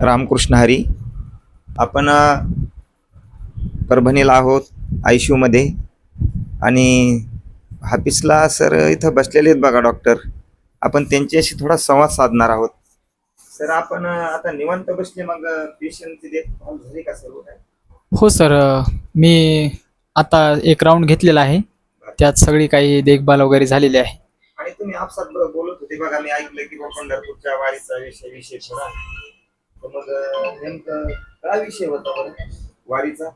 रामकृष्ण हरी. आपण परभणीला आहोत आयसीयूमध्ये आणि हाफिसला सर इथं बसलेले आहेत बघा डॉक्टर. आपण त्यांच्याशी थोडा संवाद साधणार आहोत. सर आपण आता निवांत बसले, मग पेशंटची देखभाल झाली का सर्व काय? हो सर, मी आता एक राऊंड घेतलेला आहे. त्यात सगळी काही देखभाल वगैरे झालेली आहे. आणि तुम्ही आपसात बोलत होते बघा, मी ऐकलं की पंढरपूरच्या वारीचा विषय थोडा. तर मग नेमकं काय विषय होता बरं वारीचा?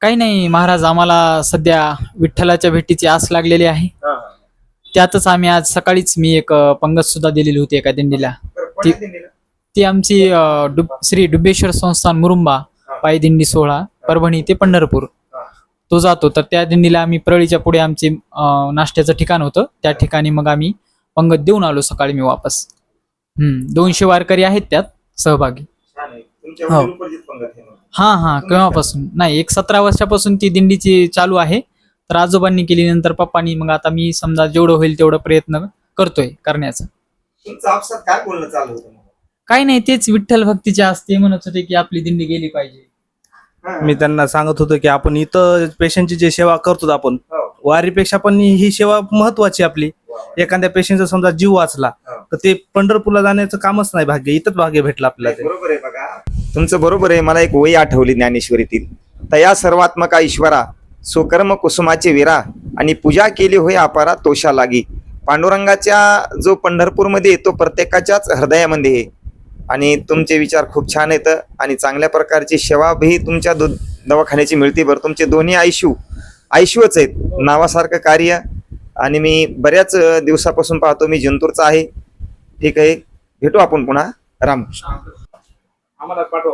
काही नाही महाराज, आम्हाला सध्या विठ्ठलाच्या भेटीची आस लागलेली आहे. हा हा. त्यातच आम्ही आज सकाळीच मी एक पंगत सुद्धा दिलेली होती एका दिंडीला. तर कोण्या दिंडीला? ती आमची श्री डुबेश्वर संस्थान मुरुंबा पायी दिंडी सोहळा परभणी ते पंढरपूर तो जातो. तर त्या दिंडीला आम्ही परळीच्या पुढे आमचे नाश्त्याचं ठिकाण होतं. त्या ठिकाणी मग आम्ही पंगत देऊन आलो सकाळी मी वापस. 200 वारकरी आहेत त्यात सहभागी. छान आहे. तुमच्या हो. वडील उपार्जित पंगत आहे मग. हा केव्हापासून नाही, एक 17 वर्षापासून ती दिंडीची चालू आहे. तर आजोबांनी केली, नंतर पप्पांनी, मग आता मी समजा जेवढं होईल तेवढं प्रयत्न करतोय करण्याचा. तुमचं आपसात काय बोलणं चालू होतं मग? काही नाही, तेच विठ्ठल भक्तीचे असते म्हणत होते की आपली दिंडी गेली पाहिजे. हा. मी त्यांना सांगत होतो की आपण इथं पेशंटची जे सेवा करतो आपण हो. वारीपेक्षा पण ही सेवा महत्वाची आपली. वा. एखाद्या पेशंटचा समजा जीव वाचला हो. तर ते पंढरपूरला जाण्याचं कामच नाही, भाग्य इथंच भाग्य भेटलं आपल्याला ते. बरोबर आहे बघा, तुमचं बरोबर आहे. मला एक वही आठवली ज्ञानेश्वरीतील. तया सर्वात्मका ईश्वरा सुकर्म कुसुमाचे वीरा आणि पूजा केली होय अपारा तोषा लागी. पांडुरंगाच्या जो पंढरपूरमध्ये येतो प्रत्येकाच्याच हृदयामध्ये आहे. आणि तुमचे विचार खूप छान आहेत आणि चांगल्या प्रकारची सेवा भी तुमच्या दवाखान्याची मिळते. बरं, तुमचे दोन्ही आयशूच आहेत, नावासारखं कार्य. आणि मी बऱ्याच दिवसापासून पाहतो, मी जिंतूरचा आहे. ठीक आहे, भेटू आपण पुन्हा. रामकृष्ण. आम्हाला पाठवा.